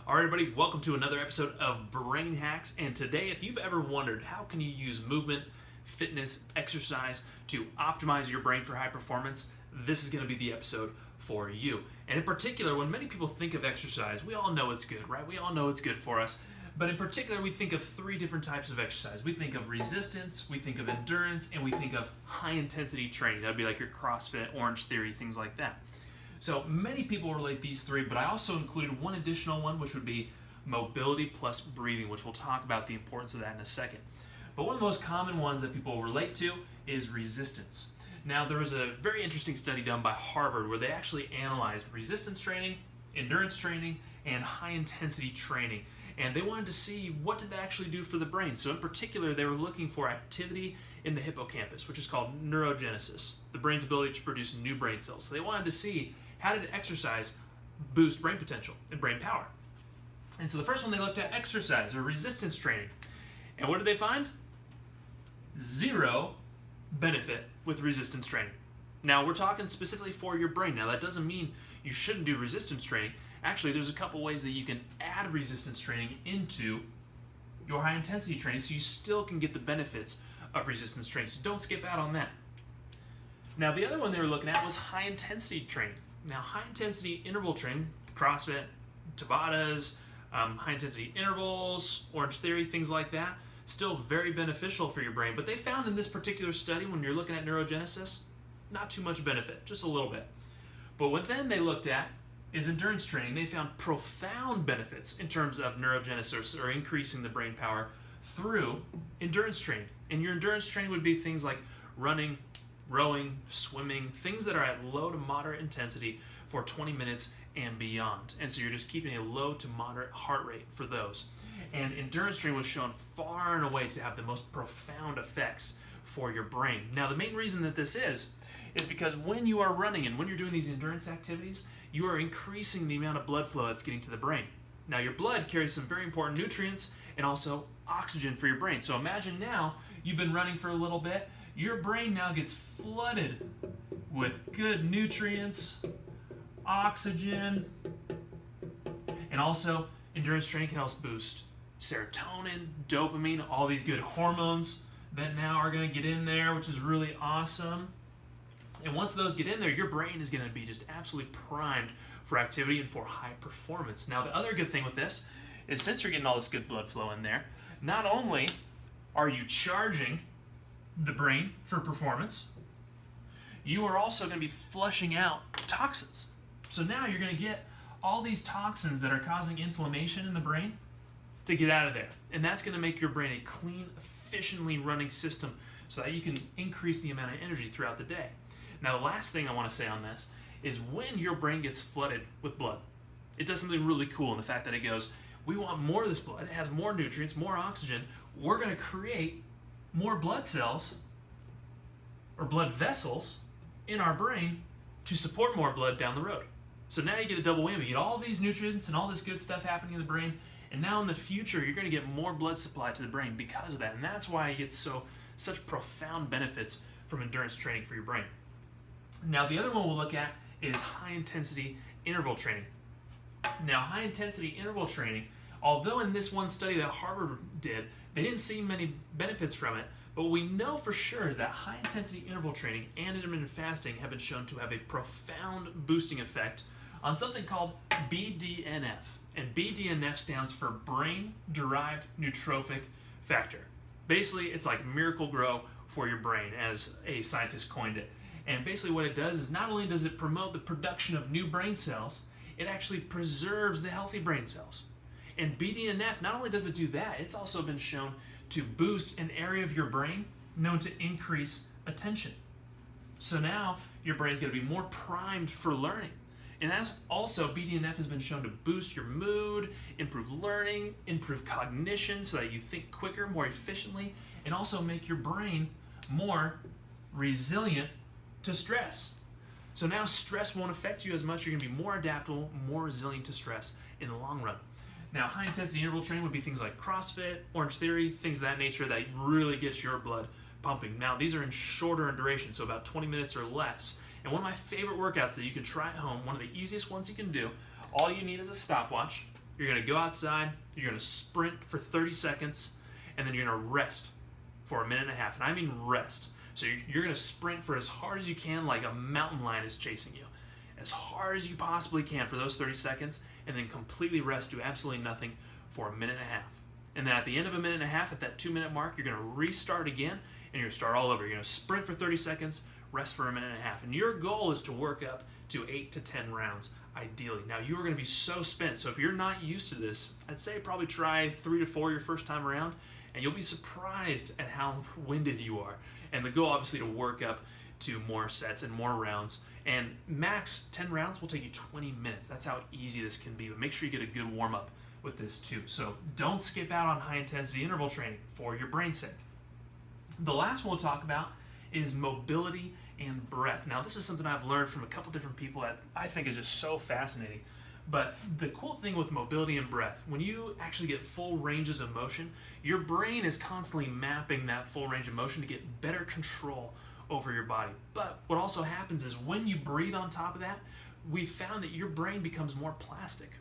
All right, everybody, welcome to another episode of Brain Hacks. And today, if you've ever wondered how can you use movement, fitness, exercise to optimize your brain for high performance, this is going to be the episode for you. And in particular, when many people think of exercise, we all know it's good, right? We all know it's good for us. But in particular, we think of three different types of exercise. We think of resistance, we think of endurance, and we think of high-intensity training. That would be like your CrossFit, Orange Theory, things like that. So many people relate these three, but I also included one additional one, which would be mobility plus breathing, which we'll talk about the importance of that in a second. But one of the most common ones that people relate to is resistance. Now, there was a very interesting study done by Harvard where they actually analyzed resistance training, endurance training, and high-intensity training. And they wanted to see what did they actually do for the brain. So in particular, they were looking for activity in the hippocampus, which is called neurogenesis, the brain's ability to produce new brain cells. So they wanted to see how did exercise boost brain potential and brain power. And so the first one they looked at exercise or resistance training. And what did they find? Zero benefit with resistance training. Now, we're talking specifically for your brain. Now, that doesn't mean you shouldn't do resistance training. Actually, there's a couple ways that you can add resistance training into your high-intensity training so you still can get the benefits of resistance training. So don't skip out on that. Now, the other one they were looking at was high-intensity training. Now, high-intensity interval training, CrossFit, Tabatas, high-intensity intervals, Orange Theory, things like that, still very beneficial for your brain. But they found in this particular study, when you're looking at neurogenesis, not too much benefit, just a little bit. But what then they looked at is endurance training. They found profound benefits in terms of neurogenesis or increasing the brain power through endurance training. And your endurance training would be things like running, rowing, swimming, things that are at low to moderate intensity for 20 minutes and beyond. And so you're just keeping a low to moderate heart rate for those. And endurance training was shown far and away to have the most profound effects for your brain. Now, the main reason that this is because when you are running and when you're doing these endurance activities, you are increasing the amount of blood flow that's getting to the brain. Now, your blood carries some very important nutrients and also oxygen for your brain. So imagine now you've been running for a little bit. Your brain now gets flooded with good nutrients, oxygen, and also endurance training can help boost serotonin, dopamine, all these good hormones that now are going to get in there, which is really awesome. And once those get in there, your brain is going to be just absolutely primed for activity and for high performance. Now, the other good thing with this is since you're getting all this good blood flow in there, not only are you charging the brain for performance, you are also going to be flushing out toxins. So now you're going to get all these toxins that are causing inflammation in the brain to get out of there. And that's going to make your brain a clean, efficiently running system so that you can increase the amount of energy throughout the day. Now, the last thing I want to say on this is when your brain gets flooded with blood, it does something really cool in the fact that it goes, we want more of this blood. It has more nutrients, more oxygen. We're going to create more blood cells or blood vessels in our brain to support more blood down the road. So now you get a double whammy. You get all these nutrients and all this good stuff happening in the brain, and now in the future you're going to get more blood supply to the brain because of that. And that's why you get such profound benefits from endurance training for your brain. Now, the other one we'll look at is high-intensity interval training. Now, high-intensity interval training, although in this one study that Harvard did, they didn't see many benefits from it, but what we know for sure is that high-intensity interval training and intermittent fasting have been shown to have a profound boosting effect on something called BDNF. And BDNF stands for Brain-Derived Neurotrophic Factor. Basically, it's like Miracle-Gro for your brain, as a scientist coined it. And basically what it does is not only does it promote the production of new brain cells, it actually preserves the healthy brain cells. And BDNF, not only does it do that, it's also been shown to boost an area of your brain known to increase attention. So now your brain's going to be more primed for learning. And that's also, BDNF has been shown to boost your mood, improve learning, improve cognition so that you think quicker, more efficiently, and also make your brain more resilient to stress. So now stress won't affect you as much. You're going to be more adaptable, more resilient to stress in the long run. Now, high-intensity interval training would be things like CrossFit, Orange Theory, things of that nature that really gets your blood pumping. Now, these are in shorter in duration, so about 20 minutes or less. And one of my favorite workouts that you can try at home, one of the easiest ones you can do, all you need is a stopwatch, You're going to go outside, you're going to sprint for 30 seconds, and then you're going to rest for a minute and a half. And I mean rest. So you're going to sprint for as hard as you can, like a mountain lion is chasing you. As hard as you possibly can for those 30 seconds, and then completely rest, do absolutely nothing for a minute and a half. And then at the end of a minute and a half, at that 2-minute mark, you're going to restart again, and you're going to start all over. You're going to sprint for 30 seconds, rest for a minute and a half. And your goal is to work up to 8 to 10 rounds, ideally. Now, you are going to be so spent, so if you're not used to this, I'd say probably try 3 to 4 your first time around, and you'll be surprised at how winded you are. And the goal, obviously, to work up to more sets and more rounds. And max 10 rounds will take you 20 minutes. That's how easy this can be. But make sure you get a good warm-up with this too. So don't skip out on high-intensity interval training for your brain's sake. The last one we'll talk about is mobility and breath. Now, this is something I've learned from a couple different people that I think is just so fascinating. But the cool thing with mobility and breath, when you actually get full ranges of motion, your brain is constantly mapping that full range of motion to get better control over your body. But what also happens is when you breathe on top of that, we found that your brain becomes more plastic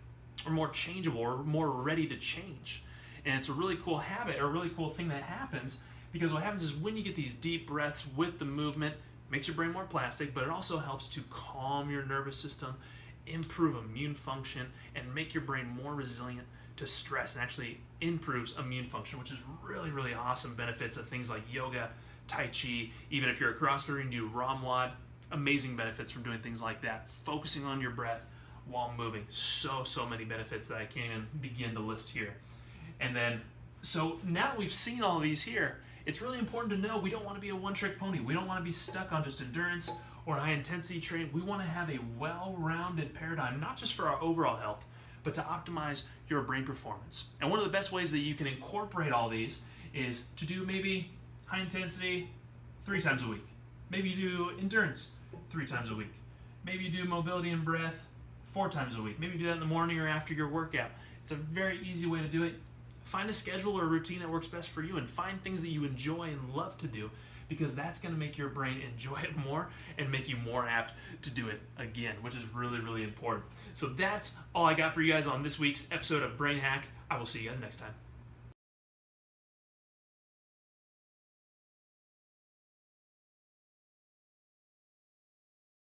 or more changeable or more ready to change. And it's a really cool habit or a really cool thing that happens, because what happens is when you get these deep breaths with the movement, it makes your brain more plastic, but it also helps to calm your nervous system, improve immune function, and make your brain more resilient to stress, and actually improves immune function, which is really, really awesome benefits of things like yoga, Tai Chi. Even if you're a CrossFitter and you do ROMWOD, amazing benefits from doing things like that. Focusing on your breath while moving. So many benefits that I can't even begin to list here. And then, so now that we've seen all of these here, it's really important to know we don't want to be a one-trick pony. We don't want to be stuck on just endurance or high-intensity training. We want to have a well-rounded paradigm, not just for our overall health, but to optimize your brain performance. And one of the best ways that you can incorporate all these is to do maybe high intensity 3 times a week. Maybe you do endurance 3 times a week. Maybe you do mobility and breath 4 times a week. Maybe you do that in the morning or after your workout. It's a very easy way to do it. Find a schedule or a routine that works best for you, and find things that you enjoy and love to do, because that's going to make your brain enjoy it more and make you more apt to do it again, which is really, really important. So that's all I got for you guys on this week's episode of Brain Hack. I will see you guys next time.